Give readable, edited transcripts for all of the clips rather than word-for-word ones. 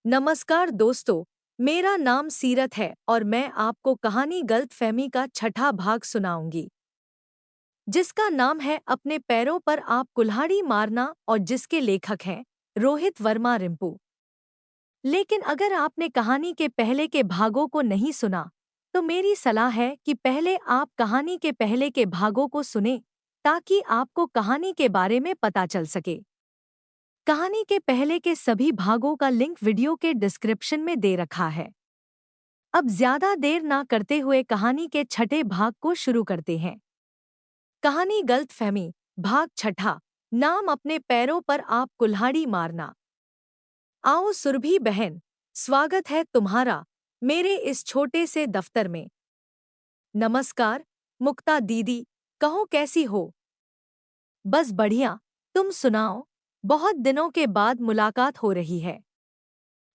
नमस्कार दोस्तों, मेरा नाम सीरत है और मैं आपको कहानी गलतफहमी का छठा भाग सुनाऊंगी, जिसका नाम है अपने पैरों पर आप कुल्हाड़ी मारना और जिसके लेखक हैं रोहित वर्मा रिंपू। लेकिन अगर आपने कहानी के पहले के भागों को नहीं सुना, तो मेरी सलाह है कि पहले आप कहानी के पहले के भागों को सुनें, ताकि आपको कहानी के बारे में पता चल सके। कहानी के पहले के सभी भागों का लिंक वीडियो के डिस्क्रिप्शन में दे रखा है। अब ज्यादा देर ना करते हुए कहानी के छठे भाग को शुरू करते हैं। कहानी गलतफहमी, भाग छठा। नाम अपने पैरों पर आप कुल्हाड़ी मारना। आओ सुरभि बहन, स्वागत है तुम्हारा मेरे इस छोटे से दफ्तर में। नमस्कार मुक्ता दीदी, कहो कैसी हो? बस बढ़िया, तुम सुनाओ, बहुत दिनों के बाद मुलाकात हो रही है।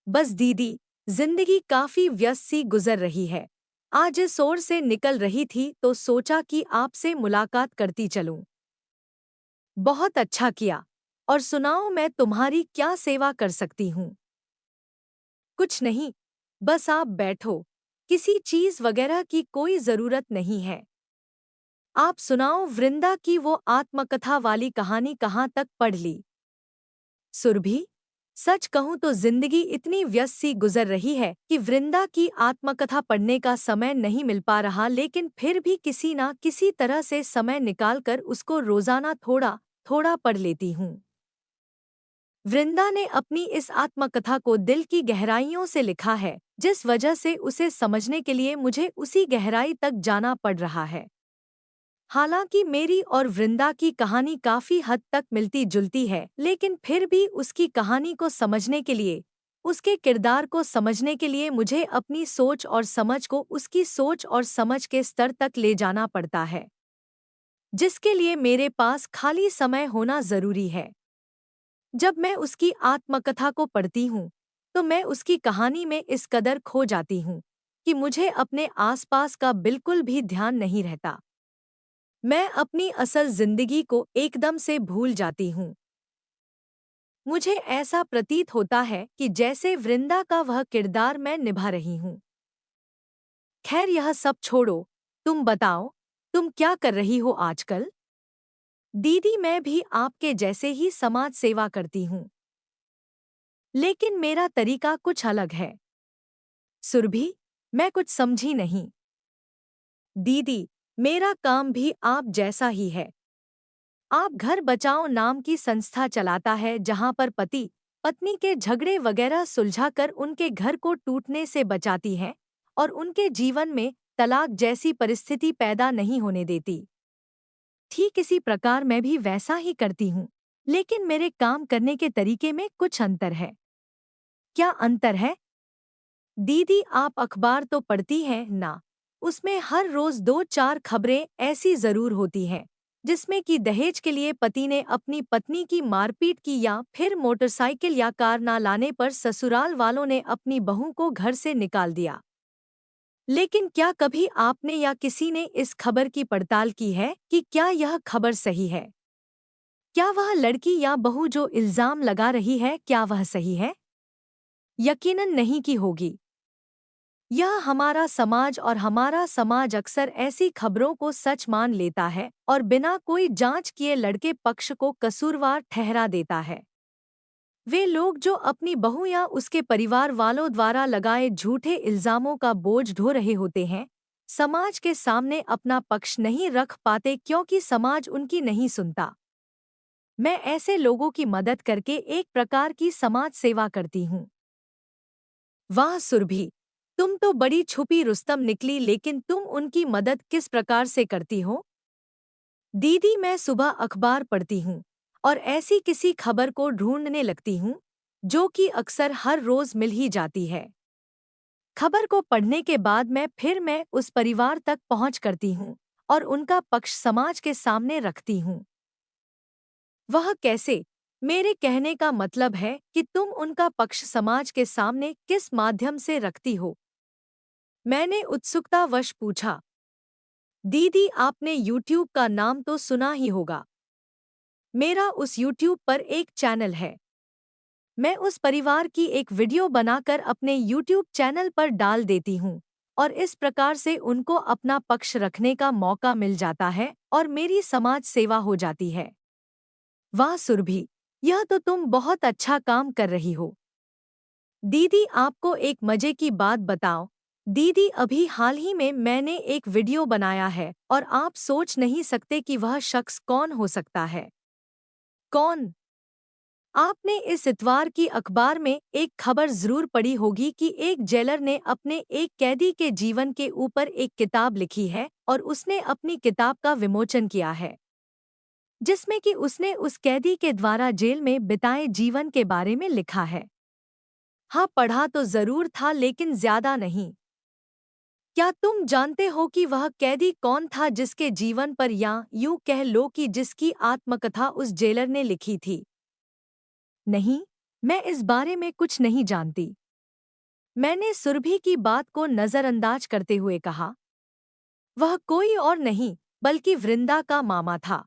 बस दीदी, जिंदगी काफी व्यस्त सी गुजर रही है। आज इस ओर से निकल रही थी तो सोचा कि आपसे मुलाकात करती चलूं। बहुत अच्छा किया। और सुनाओ, मैं तुम्हारी क्या सेवा कर सकती हूँ? कुछ नहीं, बस आप बैठो, किसी चीज वगैरह की कोई जरूरत नहीं है। आप सुनाओ, वृंदा की वो आत्मकथा वाली कहानी कहाँ तक पढ़ ली? सुरभि, सच कहूं तो जिंदगी इतनी व्यस्त सी गुजर रही है कि वृंदा की आत्मकथा पढ़ने का समय नहीं मिल पा रहा, लेकिन फिर भी किसी ना किसी तरह से समय निकालकर उसको रोजाना थोड़ा थोड़ा पढ़ लेती हूँ। वृंदा ने अपनी इस आत्मकथा को दिल की गहराइयों से लिखा है, जिस वजह से उसे समझने के लिए मुझे उसी गहराई तक जाना पड़ रहा है। हालांकि मेरी और वृंदा की कहानी काफी हद तक मिलती जुलती है, लेकिन फिर भी उसकी कहानी को समझने के लिए, उसके किरदार को समझने के लिए मुझे अपनी सोच और समझ को उसकी सोच और समझ के स्तर तक ले जाना पड़ता है, जिसके लिए मेरे पास खाली समय होना जरूरी है। जब मैं उसकी आत्मकथा को पढ़ती हूँ, तो मैं उसकी कहानी में इस कदर खो जाती हूँ कि मुझे अपने आसपास का बिल्कुल भी ध्यान नहीं रहता। मैं अपनी असल जिंदगी को एकदम से भूल जाती हूँ। मुझे ऐसा प्रतीत होता है कि जैसे वृंदा का वह किरदार मैं निभा रही हूँ। खैर, यह सब छोड़ो, तुम बताओ, तुम क्या कर रही हो आजकल? दीदी, मैं भी आपके जैसे ही समाज सेवा करती हूँ, लेकिन मेरा तरीका कुछ अलग है। सुरभि, मैं कुछ समझी नहीं। दीदी, मेरा काम भी आप जैसा ही है। आप घर बचाओ नाम की संस्था चलाता है, जहां पर पति पत्नी के झगड़े वगैरह सुलझाकर उनके घर को टूटने से बचाती हैं और उनके जीवन में तलाक जैसी परिस्थिति पैदा नहीं होने देती। ठीक इसी प्रकार मैं भी वैसा ही करती हूँ, लेकिन मेरे काम करने के तरीके में कुछ अंतर है। क्या अंतर है? दीदी, आप अखबार तो पढ़ती हैं ना? उसमें हर रोज दो चार खबरें ऐसी जरूर होती हैं, जिसमें कि दहेज के लिए पति ने अपनी पत्नी की मारपीट की, या फिर मोटरसाइकिल या कार ना लाने पर ससुराल वालों ने अपनी बहू को घर से निकाल दिया। लेकिन क्या कभी आपने या किसी ने इस खबर की पड़ताल की है कि क्या यह खबर सही है? क्या वह लड़की या बहू जो इल्जाम लगा रही है, क्या वह सही है? यकीनन नहीं की होगी। यह हमारा समाज और हमारा समाज अक्सर ऐसी खबरों को सच मान लेता है और बिना कोई जांच किए लड़के पक्ष को कसूरवार ठहरा देता है। वे लोग जो अपनी बहू या उसके परिवार वालों द्वारा लगाए झूठे इल्जामों का बोझ ढो रहे होते हैं, समाज के सामने अपना पक्ष नहीं रख पाते क्योंकि समाज उनकी नहीं सुनता। मैं ऐसे लोगों की मदद करके एक प्रकार की समाज सेवा करती हूँ। वाह सुरभि, तुम तो बड़ी छुपी रुस्तम निकली, लेकिन तुम उनकी मदद किस प्रकार से करती हो? दीदी, मैं सुबह अखबार पढ़ती हूँ और ऐसी किसी खबर को ढूंढने लगती हूँ, जो कि अक्सर हर रोज मिल ही जाती है। खबर को पढ़ने के बाद मैं उस परिवार तक पहुँच करती हूँ और उनका पक्ष समाज के सामने रखती हूँ। वह कैसे? मेरे कहने का मतलब है कि तुम उनका पक्ष समाज के सामने किस माध्यम से रखती हो? मैंने उत्सुकतावश पूछा। दीदी, आपने YouTube का नाम तो सुना ही होगा। मेरा उस YouTube पर एक चैनल है। मैं उस परिवार की एक वीडियो बनाकर अपने यूट्यूब चैनल पर डाल देती हूँ और इस प्रकार से उनको अपना पक्ष रखने का मौका मिल जाता है और मेरी समाज सेवा हो जाती है। वाह सुरभि, यह तो तुम बहुत अच्छा काम कर रही हो। दीदी आपको एक मजे की बात बताओ। दीदी अभी हाल ही में मैंने एक वीडियो बनाया है और आप सोच नहीं सकते कि वह शख्स कौन हो सकता है। कौन? आपने इस इतवार की अखबार में एक खबर जरूर पढ़ी होगी कि एक जेलर ने अपने एक कैदी के जीवन के ऊपर एक किताब लिखी है और उसने अपनी किताब का विमोचन किया है जिसमें कि उसने उस कैदी के द्वारा जेल में बिताए जीवन के बारे में लिखा है। हाँ, पढ़ा तो जरूर था लेकिन ज्यादा नहीं। क्या तुम जानते हो कि वह कैदी कौन था जिसके जीवन पर या यूं कह लो कि जिसकी आत्मकथा उस जेलर ने लिखी थी? नहीं, मैं इस बारे में कुछ नहीं जानती। मैंने सुरभि की बात को नजरअंदाज करते हुए कहा। वह कोई और नहीं बल्कि वृंदा का मामा था।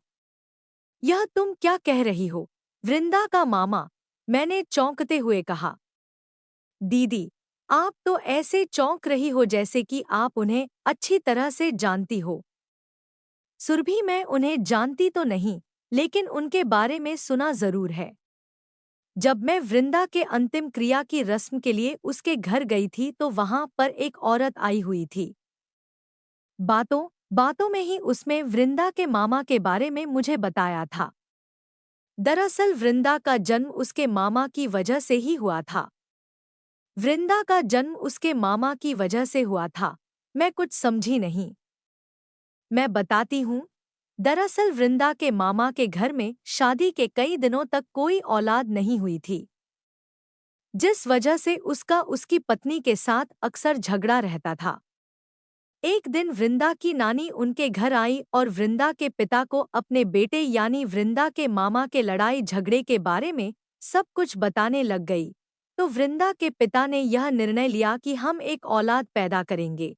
यह तुम क्या कह रही हो? वृंदा का मामा? मैंने चौंकते हुए कहा। दीदी, आप तो ऐसे चौंक रही हो जैसे कि आप उन्हें अच्छी तरह से जानती हो। सुरभि, मैं उन्हें जानती तो नहीं, लेकिन उनके बारे में सुना जरूर है। जब मैं वृंदा के अंतिम क्रिया की रस्म के लिए उसके घर गई थी तो वहां पर एक औरत आई हुई थी। बातों बातों में ही उसमें वृंदा के मामा के बारे में मुझे बताया था। दरअसल वृंदा का जन्म उसके मामा की वजह से ही हुआ था। वृंदा का जन्म उसके मामा की वजह से हुआ था। मैं कुछ समझी नहीं। मैं बताती हूँ। दरअसल वृंदा के मामा के घर में शादी के कई दिनों तक कोई औलाद नहीं हुई थी, जिस वजह से उसका उसकी पत्नी के साथ अक्सर झगड़ा रहता था। एक दिन वृंदा की नानी उनके घर आई और वृंदा के पिता को अपने बेटे यानी वृंदा के मामा के लड़ाई झगड़े के बारे में सब कुछ बताने लग गई। तो वृंदा के पिता ने यह निर्णय लिया कि हम एक औलाद पैदा करेंगे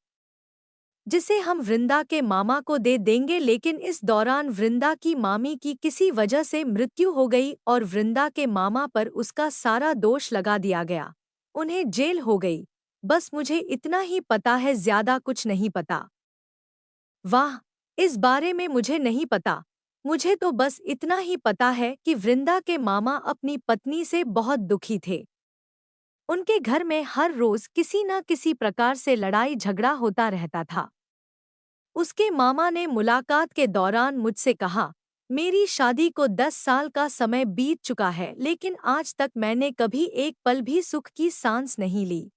जिसे हम वृंदा के मामा को दे देंगे, लेकिन इस दौरान वृंदा की मामी की किसी वजह से मृत्यु हो गई और वृंदा के मामा पर उसका सारा दोष लगा दिया गया। उन्हें जेल हो गई। बस मुझे इतना ही पता है, ज्यादा कुछ नहीं पता। वाह, इस बारे में मुझे नहीं पता। मुझे तो बस इतना ही पता है कि वृंदा के मामा अपनी पत्नी से बहुत दुखी थे। उनके घर में हर रोज किसी न किसी प्रकार से लड़ाई झगड़ा होता रहता था। उसके मामा ने मुलाकात के दौरान मुझसे कहा, मेरी शादी को 10 साल का समय बीत चुका है लेकिन आज तक मैंने कभी एक पल भी सुख की सांस नहीं ली।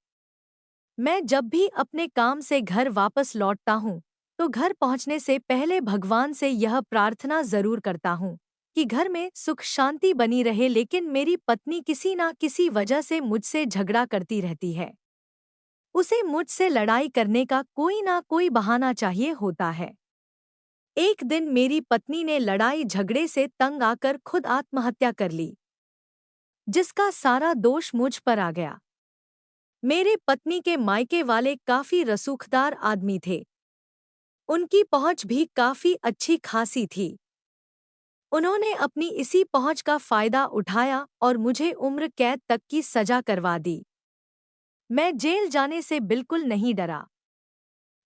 मैं जब भी अपने काम से घर वापस लौटता हूँ तो घर पहुँचने से पहले भगवान से यह प्रार्थना जरूर करता हूँ कि घर में सुख शांति बनी रहे, लेकिन मेरी पत्नी किसी ना किसी वजह से मुझसे झगड़ा करती रहती है। उसे मुझसे लड़ाई करने का कोई ना कोई बहाना चाहिए होता है। एक दिन मेरी पत्नी ने लड़ाई झगड़े से तंग आकर खुद आत्महत्या कर ली, जिसका सारा दोष मुझ पर आ गया। मेरे पत्नी के मायके वाले काफी रसूखदार आदमी थे। उनकी पहुंच भी काफी अच्छी खासी थी। उन्होंने अपनी इसी पहुंच का फायदा उठाया और मुझे उम्र कैद तक की सजा करवा दी। मैं जेल जाने से बिल्कुल नहीं डरा।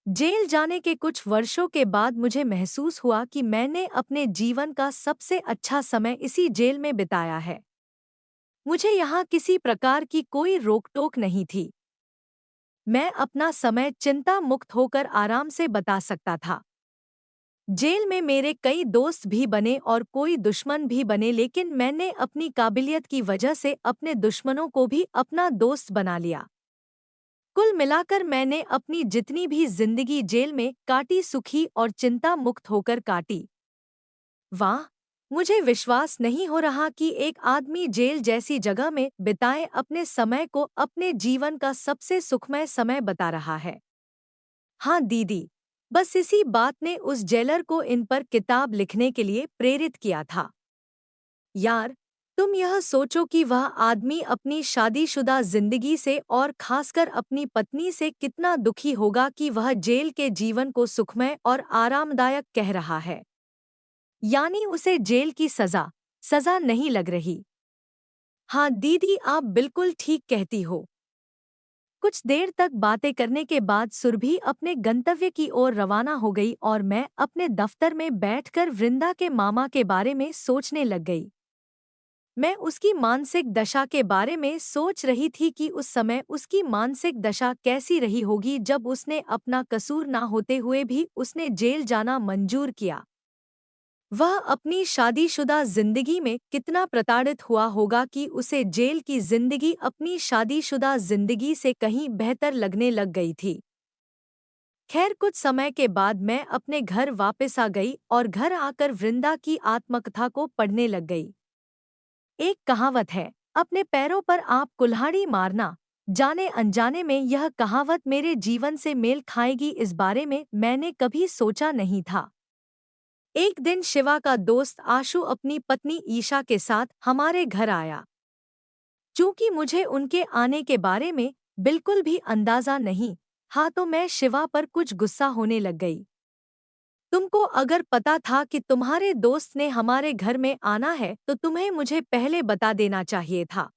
जेल जाने के कुछ वर्षों के बाद मुझे महसूस हुआ कि मैंने अपने जीवन का सबसे अच्छा समय इसी जेल में बिताया है। मुझे यहाँ किसी प्रकार की कोई रोक-टोक नहीं थी। मैं अपना समय चिंता मुक्त होकर आराम से बिता सकता था। जेल में मेरे कई दोस्त भी बने और कोई दुश्मन भी बने, लेकिन मैंने अपनी काबिलियत की वजह से अपने दुश्मनों को भी अपना दोस्त बना लिया। कुल मिलाकर मैंने अपनी जितनी भी जिंदगी जेल में काटी सुखी और चिंता मुक्त होकर काटी। वाह, मुझे विश्वास नहीं हो रहा कि एक आदमी जेल जैसी जगह में बिताए अपने समय को अपने जीवन का सबसे सुखमय समय बता रहा है। हाँ दीदी, बस इसी बात ने उस जेलर को इन पर किताब लिखने के लिए प्रेरित किया था। यार, तुम यह सोचो कि वह आदमी अपनी शादीशुदा जिंदगी से और खासकर अपनी पत्नी से कितना दुखी होगा कि वह जेल के जीवन को सुखमय और आरामदायक कह रहा है। यानी उसे जेल की सजा सजा नहीं लग रही। हाँ दीदी, आप बिल्कुल ठीक कहती हो। कुछ देर तक बातें करने के बाद सुरभि अपने गंतव्य की ओर रवाना हो गई और मैं अपने दफ्तर में बैठकर वृंदा के मामा के बारे में सोचने लग गई। मैं उसकी मानसिक दशा के बारे में सोच रही थी कि उस समय उसकी मानसिक दशा कैसी रही होगी जब उसने अपना कसूर ना होते हुए भी उसने जेल जाना मंजूर किया। वह अपनी शादीशुदा जिंदगी में कितना प्रताड़ित हुआ होगा कि उसे जेल की जिंदगी अपनी शादीशुदा जिंदगी से कहीं बेहतर लगने लग गई थी। खैर, कुछ समय के बाद मैं अपने घर वापस आ गई और घर आकर वृंदा की आत्मकथा को पढ़ने लग गई। एक कहावत है, अपने पैरों पर आप कुल्हाड़ी मारना। जाने अनजाने में यह कहावत मेरे जीवन से मेल खाएगी, इस बारे में मैंने कभी सोचा नहीं था। एक दिन शिवा का दोस्त आशु अपनी पत्नी ईशा के साथ हमारे घर आया। चूंकि मुझे उनके आने के बारे में बिल्कुल भी अंदाजा नहीं, हाँ, तो मैं शिवा पर कुछ गुस्सा होने लग गई। तुमको अगर पता था कि तुम्हारे दोस्त ने हमारे घर में आना है तो तुम्हें मुझे पहले बता देना चाहिए था।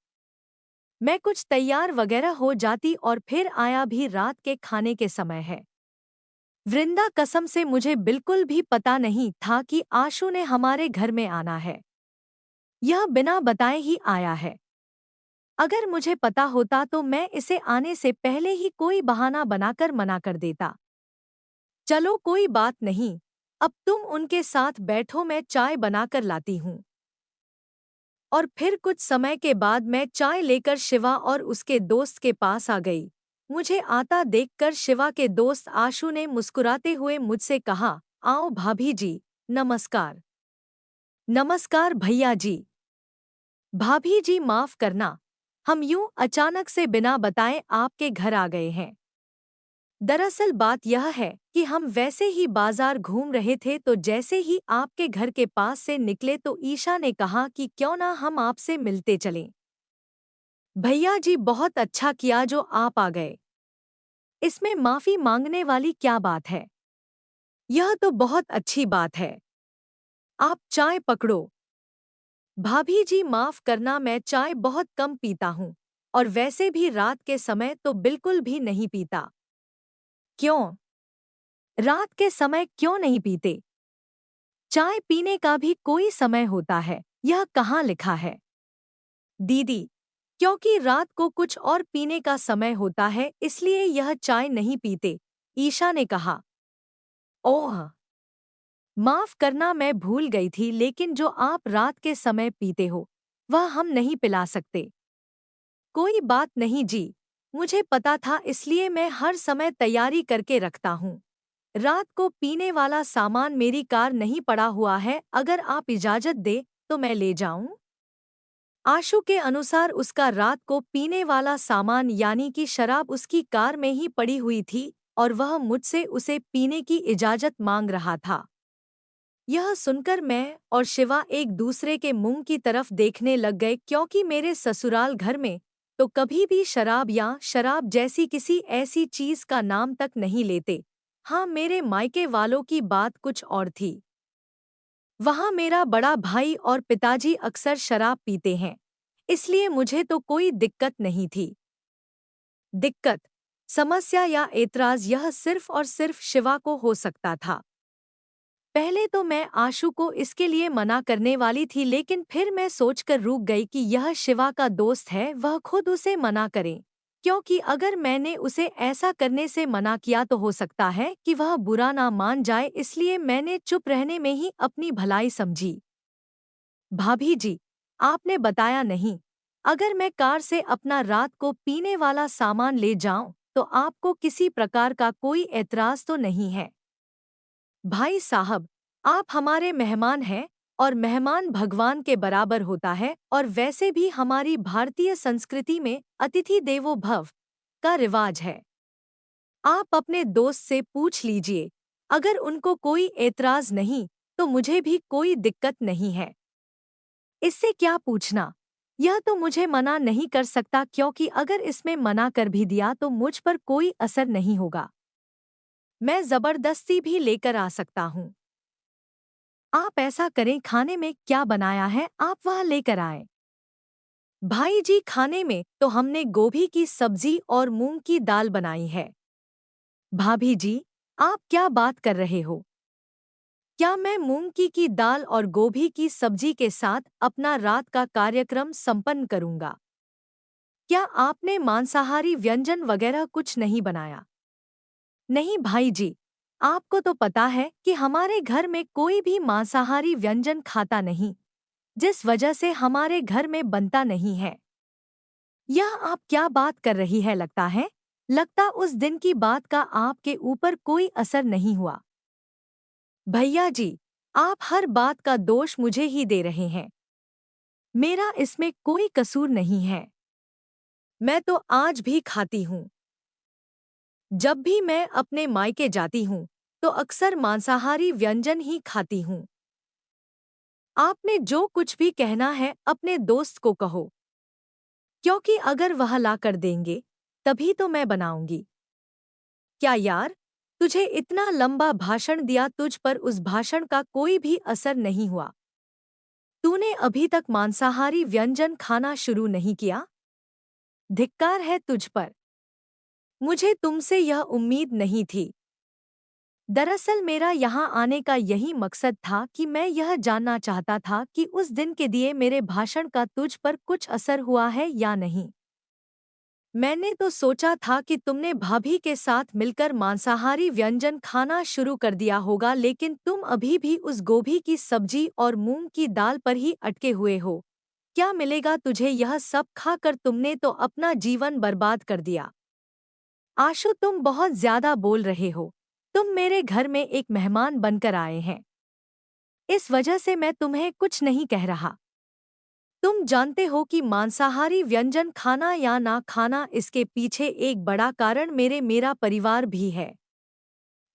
मैं कुछ तैयार वगैरह हो जाती और फिर आया भी, रात के खाने के समय है। वृंदा, कसम से मुझे बिल्कुल भी पता नहीं था कि आशु ने हमारे घर में आना है। यह बिना बताए ही आया है। अगर मुझे पता होता तो मैं इसे आने से पहले ही कोई बहाना बनाकर मना कर देता। चलो कोई बात नहीं, अब तुम उनके साथ बैठो, मैं चाय बनाकर लाती हूँ। और फिर कुछ समय के बाद मैं चाय लेकर शिवा और उसके दोस्त के पास आ गई। मुझे आता देखकर शिवा के दोस्त आशु ने मुस्कुराते हुए मुझसे कहा, आओ भाभी जी, नमस्कार। नमस्कार भैया जी। भाभी जी माफ करना, हम यूं अचानक से बिना बताए आपके घर आ गए हैं। दरअसल बात यह है कि हम वैसे ही बाजार घूम रहे थे तो जैसे ही आपके घर के पास से निकले तो ईशा ने कहा कि क्यों ना हम आपसे मिलते चलें। भैया जी, बहुत अच्छा किया जो आप आ गए। इसमें माफी मांगने वाली क्या बात है? यह तो बहुत अच्छी बात है। आप चाय पकड़ो। भाभी जी माफ करना, मैं चाय बहुत कम पीता हूँ और वैसे भी रात के समय तो बिल्कुल भी नहीं पीता। क्यों? रात के समय क्यों नहीं पीते? चाय पीने का भी कोई समय होता है, यह कहाँ लिखा है? दीदी, क्योंकि रात को कुछ और पीने का समय होता है इसलिए यह चाय नहीं पीते, ईशा ने कहा। ओह, माफ करना, मैं भूल गई थी, लेकिन जो आप रात के समय पीते हो वह हम नहीं पिला सकते। कोई बात नहीं जी, मुझे पता था इसलिए मैं हर समय तैयारी करके रखता हूँ। रात को पीने वाला सामान मेरी कार नहीं पड़ा हुआ है, अगर आप इजाजत दे तो मैं ले जाऊं? आशु के अनुसार उसका रात को पीने वाला सामान यानी कि शराब उसकी कार में ही पड़ी हुई थी और वह मुझसे उसे पीने की इजाजत मांग रहा था। यह सुनकर मैं और शिवा एक दूसरे के मुंह की तरफ देखने लग गए, क्योंकि मेरे ससुराल घर में तो कभी भी शराब या शराब जैसी किसी ऐसी चीज का नाम तक नहीं लेते। हाँ, मेरे मायके वालों की बात कुछ और थी। वहाँ मेरा बड़ा भाई और पिताजी अक्सर शराब पीते हैं, इसलिए मुझे तो कोई दिक्कत नहीं थी। दिक्कत, समस्या या ऐतराज यह सिर्फ और सिर्फ शिवा को हो सकता था। पहले तो मैं आशु को इसके लिए मना करने वाली थी, लेकिन फिर मैं सोचकर रुक गई कि यह शिवा का दोस्त है, वह खुद उसे मना करे। क्योंकि अगर मैंने उसे ऐसा करने से मना किया तो हो सकता है कि वह बुरा ना मान जाए, इसलिए मैंने चुप रहने में ही अपनी भलाई समझी। भाभी जी, आपने बताया नहीं, अगर मैं कार से अपना रात को पीने वाला सामान ले जाऊं तो आपको किसी प्रकार का कोई ऐतराज तो नहीं है? भाई साहब, आप हमारे मेहमान हैं और मेहमान भगवान के बराबर होता है, और वैसे भी हमारी भारतीय संस्कृति में अतिथि देवो भव का रिवाज है। आप अपने दोस्त से पूछ लीजिए, अगर उनको कोई ऐतराज नहीं तो मुझे भी कोई दिक्कत नहीं है। इससे क्या पूछना? यह तो मुझे मना नहीं कर सकता, क्योंकि अगर इसमें मना कर भी दिया तो मुझ पर कोई असर नहीं होगा। मैं जबरदस्ती भी लेकर आ सकता हूँ। आप ऐसा करें, खाने में क्या बनाया है आप वह लेकर आएं। भाई जी, खाने में तो हमने गोभी की सब्जी और मूंग की दाल बनाई है। भाभी जी, आप क्या बात कर रहे हो? क्या मैं मूंग की दाल और गोभी की सब्जी के साथ अपना रात का कार्यक्रम संपन्न करूंगा? क्या आपने मांसाहारी व्यंजन वगैरह कुछ नहीं बनाया? नहीं भाई जी, आपको तो पता है कि हमारे घर में कोई भी मांसाहारी व्यंजन खाता नहीं, जिस वजह से हमारे घर में बनता नहीं है। यह आप क्या बात कर रही है? लगता उस दिन की बात का आपके ऊपर कोई असर नहीं हुआ। भैया जी, आप हर बात का दोष मुझे ही दे रहे हैं। मेरा इसमें कोई कसूर नहीं है। मैं तो आज भी खाती हूँ। जब भी मैं अपने मायके जाती हूँ, तो अक्सर मांसाहारी व्यंजन ही खाती हूँ। आपने जो कुछ भी कहना है अपने दोस्त को कहो, क्योंकि अगर वह ला कर देंगे, तभी तो मैं बनाऊंगी। क्या यार, तुझे इतना लंबा भाषण दिया, तुझ पर उस भाषण का कोई भी असर नहीं हुआ। तूने अभी तक मांसाहारी व्यंजन खाना शुरू नहीं किया? धिक्कार है तुझ पर। मुझे तुमसे यह उम्मीद नहीं थी। दरअसल मेरा यहाँ आने का यही मकसद था कि मैं यह जानना चाहता था कि उस दिन के दिए मेरे भाषण का तुझ पर कुछ असर हुआ है या नहीं। मैंने तो सोचा था कि तुमने भाभी के साथ मिलकर मांसाहारी व्यंजन खाना शुरू कर दिया होगा, लेकिन तुम अभी भी उस गोभी की सब्जी और मूंग की दाल पर ही अटके हुए हो। क्या मिलेगा तुझे? यह सब खाकर तुमने तो अपना जीवन बर्बाद कर दिया। आशु, तुम बहुत ज्यादा बोल रहे हो। तुम मेरे घर में एक मेहमान बनकर आए हैं। इस वजह से मैं तुम्हें कुछ नहीं कह रहा। तुम जानते हो कि मांसाहारी व्यंजन खाना या ना खाना, इसके पीछे एक बड़ा कारण मेरा परिवार भी है।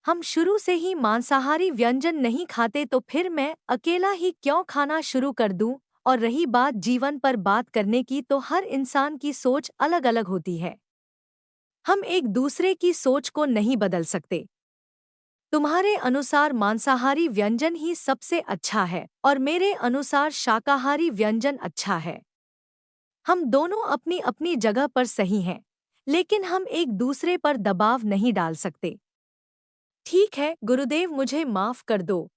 हम शुरू से ही मांसाहारी व्यंजन नहीं खाते, तो फिर मैं अकेला ही क्यों खाना शुरू कर दूं? और रही बात जीवन पर बात करने की, तो हर इंसान की सोच अलग-अलग होती है। हम एक दूसरे की सोच को नहीं बदल सकते। तुम्हारे अनुसार मांसाहारी व्यंजन ही सबसे अच्छा है और मेरे अनुसार शाकाहारी व्यंजन अच्छा है। हम दोनों अपनी अपनी जगह पर सही हैं, लेकिन हम एक दूसरे पर दबाव नहीं डाल सकते। ठीक है गुरुदेव, मुझे माफ कर दो।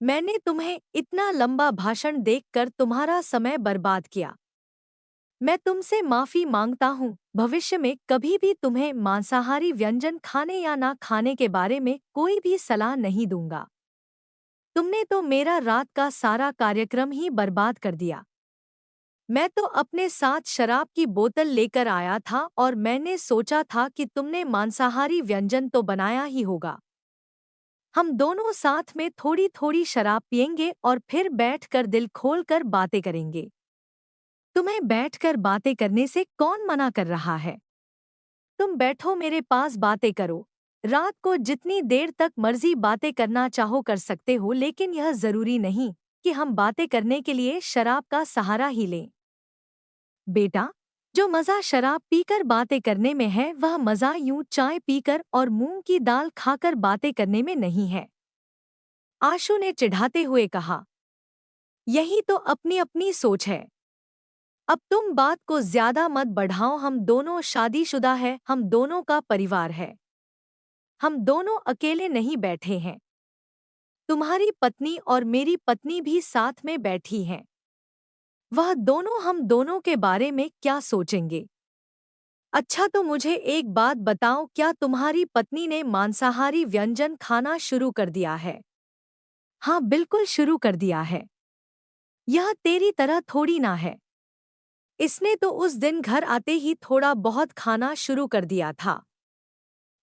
मैंने तुम्हें इतना लंबा भाषण देकर तुम्हारा समय बर्बाद किया। मैं तुमसे माफी मांगता हूँ। भविष्य में कभी भी तुम्हें मांसाहारी व्यंजन खाने या ना खाने के बारे में कोई भी सलाह नहीं दूंगा। तुमने तो मेरा रात का सारा कार्यक्रम ही बर्बाद कर दिया। मैं तो अपने साथ शराब की बोतल लेकर आया था और मैंने सोचा था कि तुमने मांसाहारी व्यंजन तो बनाया ही होगा। हम दोनों साथ में थोड़ी थोड़ी शराब पिएंगे और फिर बैठकर दिल खोलकर बातें करेंगे। तुम्हें बैठकर बातें करने से कौन मना कर रहा है? तुम बैठो मेरे पास, बातें करो। रात को जितनी देर तक मर्जी बातें करना चाहो कर सकते हो, लेकिन यह जरूरी नहीं कि हम बातें करने के लिए शराब का सहारा ही लें। बेटा, जो मजा शराब पीकर बातें करने में है, वह मजा यूं चाय पीकर और मूंग की दाल खाकर बातें करने में नहीं है। आशु ने चिढ़ाते हुए कहा। यही तो अपनी अपनी सोच है। अब तुम बात को ज्यादा मत बढ़ाओ। हम दोनों शादीशुदा है, हम दोनों का परिवार है। हम दोनों अकेले नहीं बैठे हैं। तुम्हारी पत्नी और मेरी पत्नी भी साथ में बैठी हैं। वह दोनों हम दोनों के बारे में क्या सोचेंगे? अच्छा, तो मुझे एक बात बताओ, क्या तुम्हारी पत्नी ने मांसाहारी व्यंजन खाना शुरू कर दिया है? हाँ, बिल्कुल शुरू कर दिया है। यह तेरी तरह थोड़ी ना है। इसने तो उस दिन घर आते ही थोड़ा बहुत खाना शुरू कर दिया था।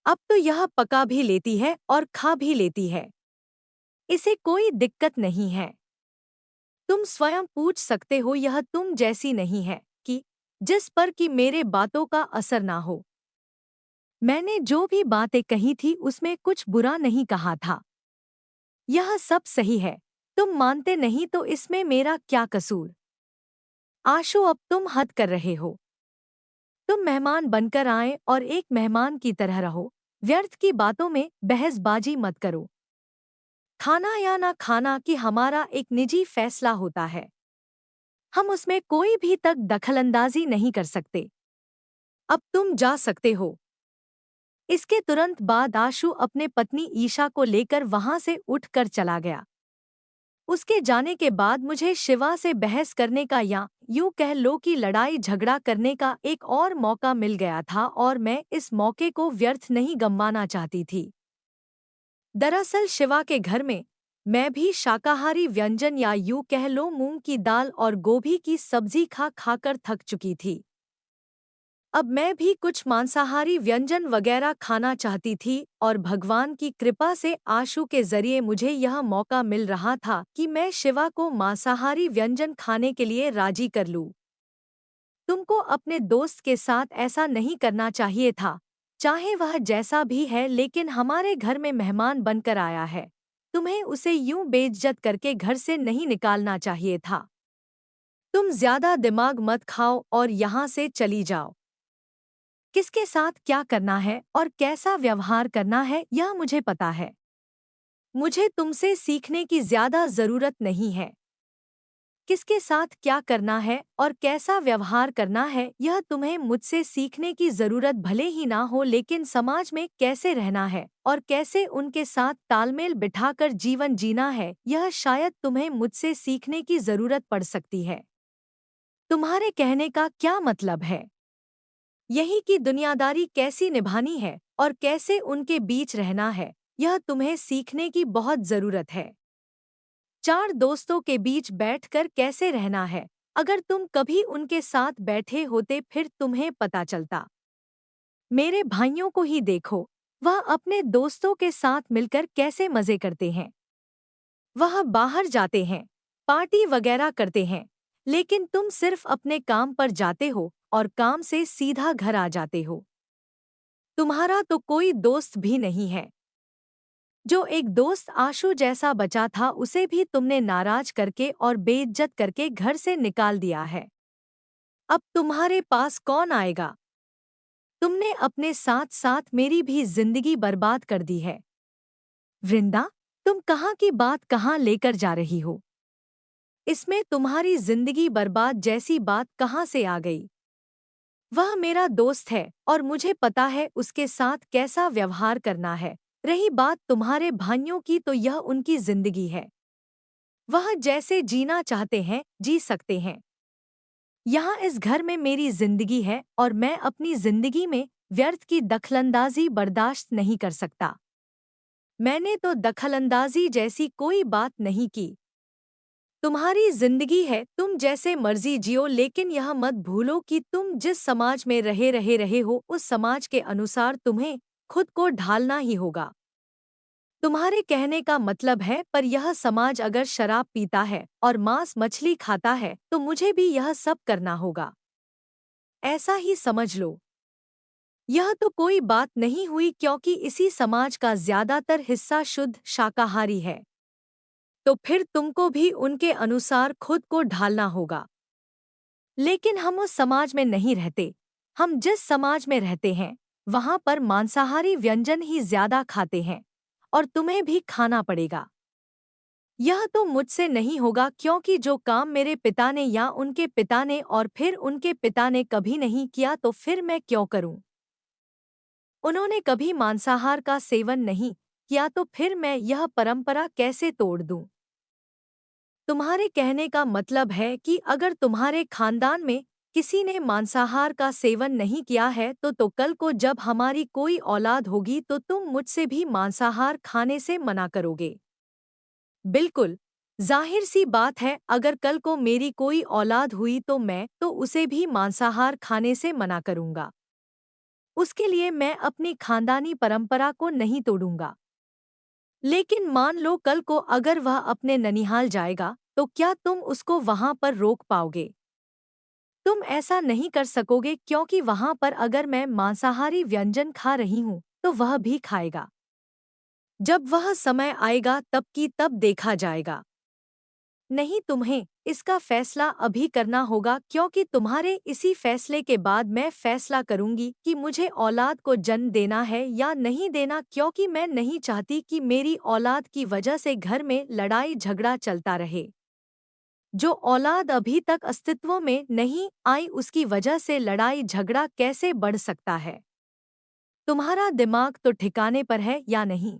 अब तो यह पका भी लेती है और खा भी लेती है। इसे कोई दिक्कत नहीं है। तुम स्वयं पूछ सकते हो, यह तुम जैसी नहीं है कि जिस पर कि मेरे बातों का असर ना हो। मैंने जो भी बातें कही थी उसमें कुछ बुरा नहीं कहा था। यह सब सही है। तुम मानते नहीं तो इसमें मेरा क्या कसूर? आशु, अब तुम हद कर रहे हो। तुम मेहमान बनकर आए और एक मेहमान की तरह रहो। व्यर्थ की बातों में बहसबाजी मत करो। खाना या ना खाना कि हमारा एक निजी फैसला होता है। हम उसमें कोई भी तक दखलंदाजी नहीं कर सकते। अब तुम जा सकते हो। इसके तुरंत बाद आशु अपने पत्नी ईशा को लेकर वहां से उठकर चला गया। उसके जाने के बाद मुझे शिवा से बहस करने का या यूं कह लो कि लड़ाई झगड़ा करने का एक और मौका मिल गया था और मैं इस मौके को व्यर्थ नहीं गंवाना चाहती थी। दरअसल शिवा के घर में मैं भी शाकाहारी व्यंजन या यूं कह लो मूंग की दाल और गोभी की सब्जी खा खाकर थक चुकी थी। अब मैं भी कुछ मांसाहारी व्यंजन वगैरह खाना चाहती थी और भगवान की कृपा से आशु के जरिए मुझे यह मौका मिल रहा था कि मैं शिवा को मांसाहारी व्यंजन खाने के लिए राजी कर लूं। तुमको अपने दोस्त के साथ ऐसा नहीं करना चाहिए था, चाहे वह जैसा भी है, लेकिन हमारे घर में मेहमान बनकर आया है। तुम्हें उसे यूं बेइज्जत करके घर से नहीं निकालना चाहिए था। तुम ज्यादा दिमाग मत खाओ और यहाँ से चली जाओ। किसके साथ क्या करना है और कैसा व्यवहार करना है यह मुझे पता है। मुझे तुमसे सीखने की ज्यादा जरूरत नहीं है। किसके साथ क्या करना है और कैसा व्यवहार करना है यह तुम्हें मुझसे सीखने की जरूरत भले ही ना हो, लेकिन समाज में कैसे रहना है और कैसे उनके साथ तालमेल बिठाकर जीवन जीना है यह शायद तुम्हें मुझसे सीखने की जरूरत पड़ सकती है। तुम्हारे कहने का क्या मतलब है? यही कि दुनियादारी कैसी निभानी है और कैसे उनके बीच रहना है, यह तुम्हें सीखने की बहुत जरूरत है। चार दोस्तों के बीच बैठकर कैसे रहना है, अगर तुम कभी उनके साथ बैठे होते फिर तुम्हें पता चलता। मेरे भाइयों को ही देखो, वह अपने दोस्तों के साथ मिलकर कैसे मजे करते हैं। वह बाहर जाते हैं, पार्टी वगैरह करते हैं, लेकिन तुम सिर्फ अपने काम पर जाते हो और काम से सीधा घर आ जाते हो। तुम्हारा तो कोई दोस्त भी नहीं है। जो एक दोस्त आशु जैसा बचा था उसे भी तुमने नाराज करके और बेइज्जत करके घर से निकाल दिया है। अब तुम्हारे पास कौन आएगा? तुमने अपने साथ साथ मेरी भी जिंदगी बर्बाद कर दी है। वृंदा, तुम कहाँ की बात कहाँ लेकर जा रही हो? इसमें तुम्हारी जिंदगी बर्बाद जैसी बात कहाँ से आ गई? वह मेरा दोस्त है और मुझे पता है उसके साथ कैसा व्यवहार करना है। रही बात तुम्हारे भाइयों की, तो यह उनकी जिंदगी है। वह जैसे जीना चाहते हैं जी सकते हैं। यहाँ इस घर में मेरी जिंदगी है और मैं अपनी जिंदगी में व्यर्थ की दखलंदाजी बर्दाश्त नहीं कर सकता। मैंने तो दखलंदाजी जैसी कोई बात नहीं की। तुम्हारी जिंदगी है, तुम जैसे मर्जी जियो, लेकिन यह मत भूलो कि तुम जिस समाज में रहे हो उस समाज के अनुसार तुम्हें खुद को ढालना ही होगा। तुम्हारे कहने का मतलब है, पर यह समाज अगर शराब पीता है और मांस मछली खाता है तो मुझे भी यह सब करना होगा। ऐसा ही समझ लो। यह तो कोई बात नहीं हुई, क्योंकि इसी समाज का ज्यादातर हिस्सा शुद्ध शाकाहारी है। तो फिर तुमको भी उनके अनुसार खुद को ढालना होगा। लेकिन हम उस समाज में नहीं रहते। हम जिस समाज में रहते हैं वहां पर मांसाहारी व्यंजन ही ज्यादा खाते हैं और तुम्हें भी खाना पड़ेगा। यह तो मुझसे नहीं होगा, क्योंकि जो काम मेरे पिता ने या उनके पिता ने और फिर उनके पिता ने कभी नहीं किया तो फिर मैं क्यों करूं? उन्होंने कभी मांसाहार का सेवन नहीं किया तो फिर मैं यह परंपरा कैसे तोड़ दूं? तुम्हारे कहने का मतलब है कि अगर तुम्हारे खानदान में किसी ने मांसाहार का सेवन नहीं किया है तो कल को जब हमारी कोई औलाद होगी तो तुम मुझसे भी मांसाहार खाने से मना करोगे। बिल्कुल, जाहिर सी बात है, अगर कल को मेरी कोई औलाद हुई तो मैं तो उसे भी मांसाहार खाने से मना करूंगा। उसके लिए मैं अपनी खानदानी परंपरा को नहीं तोड़ूंगा। लेकिन मान लो कल को अगर वह अपने ननिहाल जाएगा तो क्या तुम उसको वहां पर रोक पाओगे? तुम ऐसा नहीं कर सकोगे, क्योंकि वहां पर अगर मैं मांसाहारी व्यंजन खा रही हूं तो वह भी खाएगा। जब वह समय आएगा तब की तब देखा जाएगा। नहीं, तुम्हें इसका फैसला अभी करना होगा, क्योंकि तुम्हारे इसी फैसले के बाद मैं फैसला करूंगी कि मुझे औलाद को जन्म देना है या नहीं देना, क्योंकि मैं नहीं चाहती कि मेरी औलाद की वजह से घर में लड़ाई झगड़ा चलता रहे। जो औलाद अभी तक अस्तित्व में नहीं आई उसकी वजह से लड़ाई झगड़ा कैसे बढ़ सकता है? तुम्हारा दिमाग तो ठिकाने पर है या नहीं?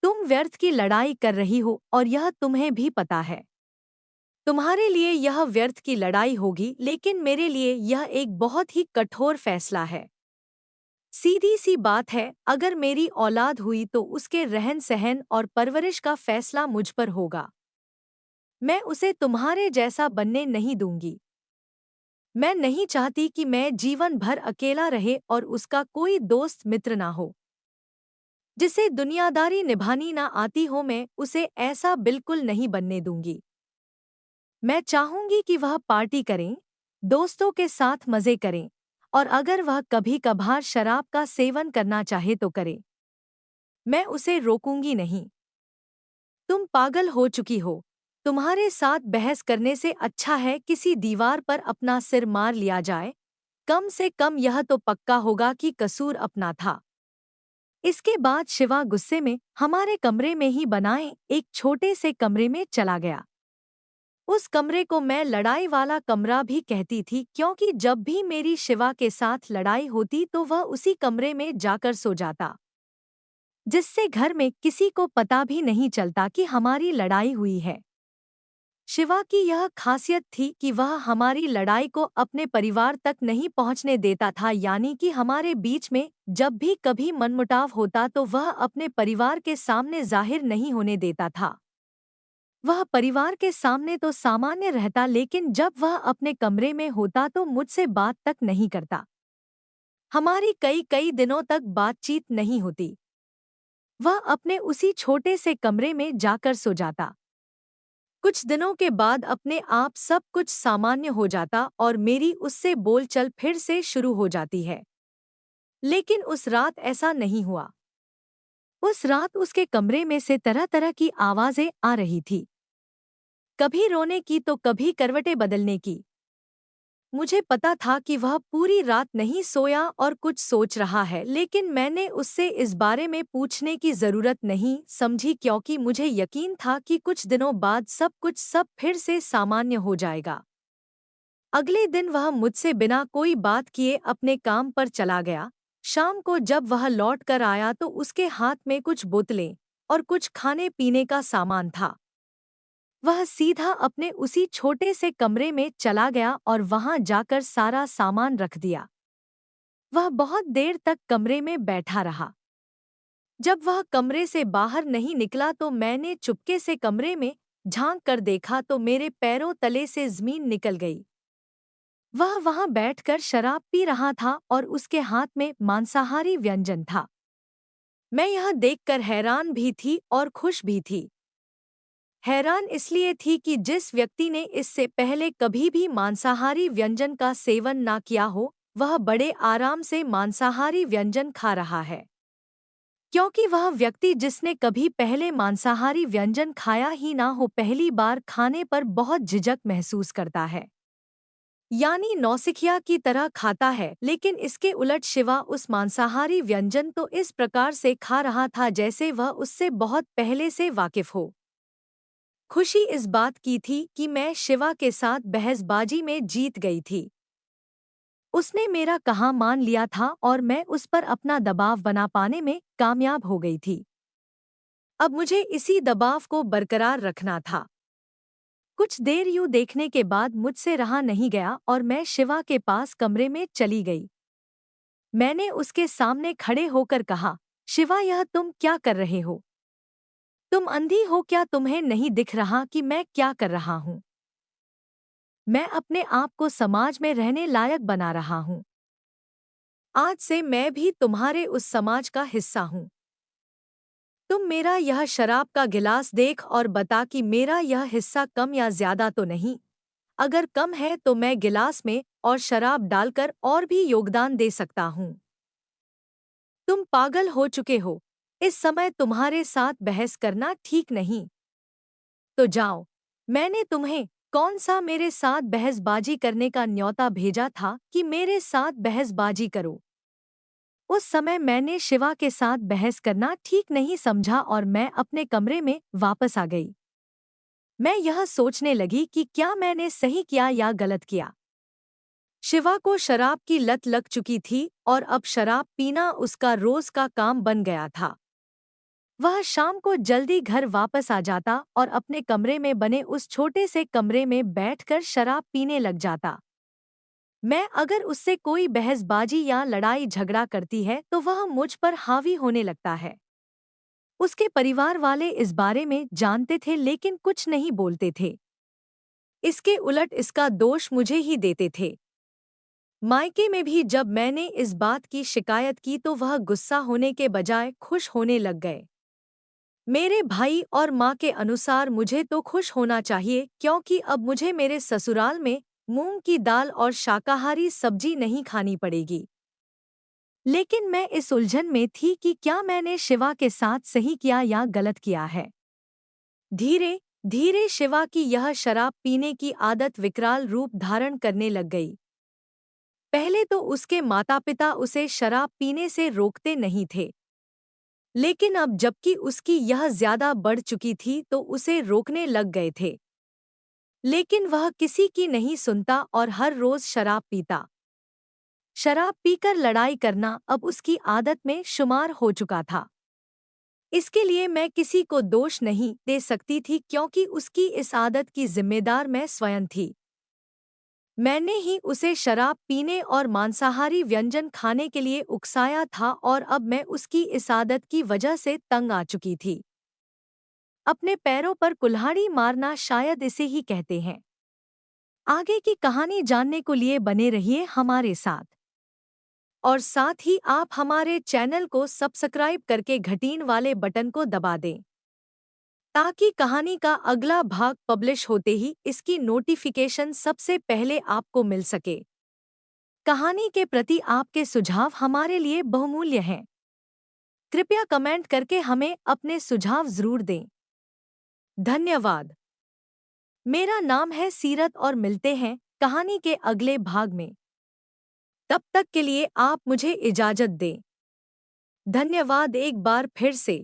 तुम व्यर्थ की लड़ाई कर रही हो और यह तुम्हें भी पता है। तुम्हारे लिए यह व्यर्थ की लड़ाई होगी, लेकिन मेरे लिए यह एक बहुत ही कठोर फैसला है। सीधी सी बात है, अगर मेरी औलाद हुई तो उसके रहन सहन और परवरिश का फैसला मुझ पर होगा। मैं उसे तुम्हारे जैसा बनने नहीं दूंगी। मैं नहीं चाहती कि मैं जीवन भर अकेला रहे और उसका कोई दोस्त मित्र ना हो। जिसे दुनियादारी निभानी ना आती हो, मैं उसे ऐसा बिल्कुल नहीं बनने दूंगी। मैं चाहूंगी कि वह पार्टी करें, दोस्तों के साथ मजे करें, और अगर वह कभी कभार शराब का सेवन करना चाहे तो करे। मैं उसे रोकूंगी नहीं। तुम पागल हो चुकी हो। तुम्हारे साथ बहस करने से अच्छा है किसी दीवार पर अपना सिर मार लिया जाए। कम से कम यह तो पक्का होगा कि कसूर अपना था। इसके बाद शिवा गुस्से में हमारे कमरे में ही बनाए एक छोटे से कमरे में चला गया। उस कमरे को मैं लड़ाई वाला कमरा भी कहती थी, क्योंकि जब भी मेरी शिवा के साथ लड़ाई होती तो वह उसी कमरे में जाकर सो जाता, जिससे घर में किसी को पता भी नहीं चलता कि हमारी लड़ाई हुई है। शिवा की यह खासियत थी कि वह हमारी लड़ाई को अपने परिवार तक नहीं पहुंचने देता था, यानी कि हमारे बीच में जब भी कभी मनमुटाव होता तो वह अपने परिवार के सामने जाहिर नहीं होने देता था। वह परिवार के सामने तो सामान्य रहता, लेकिन जब वह अपने कमरे में होता तो मुझसे बात तक नहीं करता। हमारी कई कई दिनों तक बातचीत नहीं होती। वह अपने उसी छोटे से कमरे में जाकर सो जाता। कुछ दिनों के बाद अपने आप सब कुछ सामान्य हो जाता और मेरी उससे बोलचाल फिर से शुरू हो जाती है। लेकिन उस रात ऐसा नहीं हुआ। उस रात उसके कमरे में से तरह तरह की आवाजें आ रही थी, कभी रोने की तो कभी करवटें बदलने की। मुझे पता था कि वह पूरी रात नहीं सोया और कुछ सोच रहा है, लेकिन मैंने उससे इस बारे में पूछने की जरूरत नहीं समझी, क्योंकि मुझे यकीन था कि कुछ दिनों बाद सब फिर से सामान्य हो जाएगा। अगले दिन वह मुझसे बिना कोई बात किए अपने काम पर चला गया। शाम को जब वह लौट कर आया तो उसके हाथ में कुछ बोतलें और कुछ खाने पीने का सामान था। वह सीधा अपने उसी छोटे से कमरे में चला गया और वहां जाकर सारा सामान रख दिया। वह बहुत देर तक कमरे में बैठा रहा। जब वह कमरे से बाहर नहीं निकला तो मैंने चुपके से कमरे में झांक कर देखा तो मेरे पैरों तले से जमीन निकल गई। वह वहां बैठकर शराब पी रहा था और उसके हाथ में मांसाहारी व्यंजन था। मैं यह देखकर हैरान भी थी और खुश भी थी। हैरान इसलिए थी कि जिस व्यक्ति ने इससे पहले कभी भी मांसाहारी व्यंजन का सेवन ना किया हो, वह बड़े आराम से मांसाहारी व्यंजन खा रहा है। क्योंकि वह व्यक्ति जिसने कभी पहले मांसाहारी व्यंजन खाया ही ना हो, पहली बार खाने पर बहुत झिझक महसूस करता है, यानी नौसिखिया की तरह खाता है। लेकिन इसके उलट शिवा उस मांसाहारी व्यंजन तो इस प्रकार से खा रहा था जैसे वह उससे बहुत पहले से वाकिफ हो। खुशी इस बात की थी कि मैं शिवा के साथ बहसबाजी में जीत गई थी। उसने मेरा कहा मान लिया था और मैं उस पर अपना दबाव बना पाने में कामयाब हो गई थी। अब मुझे इसी दबाव को बरकरार रखना था। कुछ देर यूं देखने के बाद मुझसे रहा नहीं गया और मैं शिवा के पास कमरे में चली गई। मैंने उसके सामने खड़े होकर कहा, शिवा, यह तुम क्या कर रहे हो? तुम अंधी हो क्या? तुम्हें नहीं दिख रहा कि मैं क्या कर रहा हूँ? मैं अपने आप को समाज में रहने लायक बना रहा हूँ। आज से मैं भी तुम्हारे उस समाज का हिस्सा हूँ। तुम मेरा यह शराब का गिलास देख और बता कि मेरा यह हिस्सा कम या ज्यादा तो नहीं। अगर कम है तो मैं गिलास में और शराब डालकर और भी योगदान दे सकता हूँ। तुम पागल हो चुके हो। इस समय तुम्हारे साथ बहस करना ठीक नहीं। तो जाओ। मैंने तुम्हें कौन सा मेरे साथ बहसबाजी करने का न्योता भेजा था कि मेरे साथ बहसबाजी करो? उस समय मैंने शिवा के साथ बहस करना ठीक नहीं समझा और मैं अपने कमरे में वापस आ गई। मैं यह सोचने लगी कि क्या मैंने सही किया या गलत किया। शिवा को शराब की लत लग चुकी थी और अब शराब पीना उसका रोज का काम बन गया था। वह शाम को जल्दी घर वापस आ जाता और अपने कमरे में बने उस छोटे से कमरे में बैठकर शराब पीने लग जाता। मैं अगर उससे कोई बहसबाजी या लड़ाई झगड़ा करती है तो वह मुझ पर हावी होने लगता है। उसके परिवार वाले इस बारे में जानते थे लेकिन कुछ नहीं बोलते थे। इसके उलट इसका दोष मुझे ही देते थे। मायके में भी जब मैंने इस बात की शिकायत की तो वह गुस्सा होने के बजाय खुश होने लग गए। मेरे भाई और माँ के अनुसार मुझे तो खुश होना चाहिए क्योंकि अब मुझे मेरे ससुराल में मूंग की दाल और शाकाहारी सब्जी नहीं खानी पड़ेगी। लेकिन मैं इस उलझन में थी कि क्या मैंने शिवा के साथ सही किया या गलत किया है। धीरे धीरे शिवा की यह शराब पीने की आदत विकराल रूप धारण करने लग गई। पहले तो उसके माता पिता उसे शराब पीने से रोकते नहीं थे, लेकिन अब जबकि उसकी यह ज्यादा बढ़ चुकी थी तो उसे रोकने लग गए थे। लेकिन वह किसी की नहीं सुनता और हर रोज शराब पीता। शराब पीकर लड़ाई करना अब उसकी आदत में शुमार हो चुका था। इसके लिए मैं किसी को दोष नहीं दे सकती थी क्योंकि उसकी इस आदत की जिम्मेदार मैं स्वयं थी। मैंने ही उसे शराब पीने और मांसाहारी व्यंजन खाने के लिए उकसाया था और अब मैं उसकी इस आदत की वजह से तंग आ चुकी थी। अपने पैरों पर कुल्हाड़ी मारना शायद इसे ही कहते हैं। आगे की कहानी जानने को लिए बने रहिए हमारे साथ। और साथ ही आप हमारे चैनल को सब्सक्राइब करके घंटीन वाले बटन को दबा दें ताकि कहानी का अगला भाग पब्लिश होते ही इसकी नोटिफिकेशन सबसे पहले आपको मिल सके। कहानी के प्रति आपके सुझाव हमारे लिए बहुमूल्य हैं। कृपया कमेंट करके हमें अपने सुझाव जरूर दें। धन्यवाद। मेरा नाम है सीरत और मिलते हैं कहानी के अगले भाग में। तब तक के लिए आप मुझे इजाजत दें। धन्यवाद एक बार फिर से।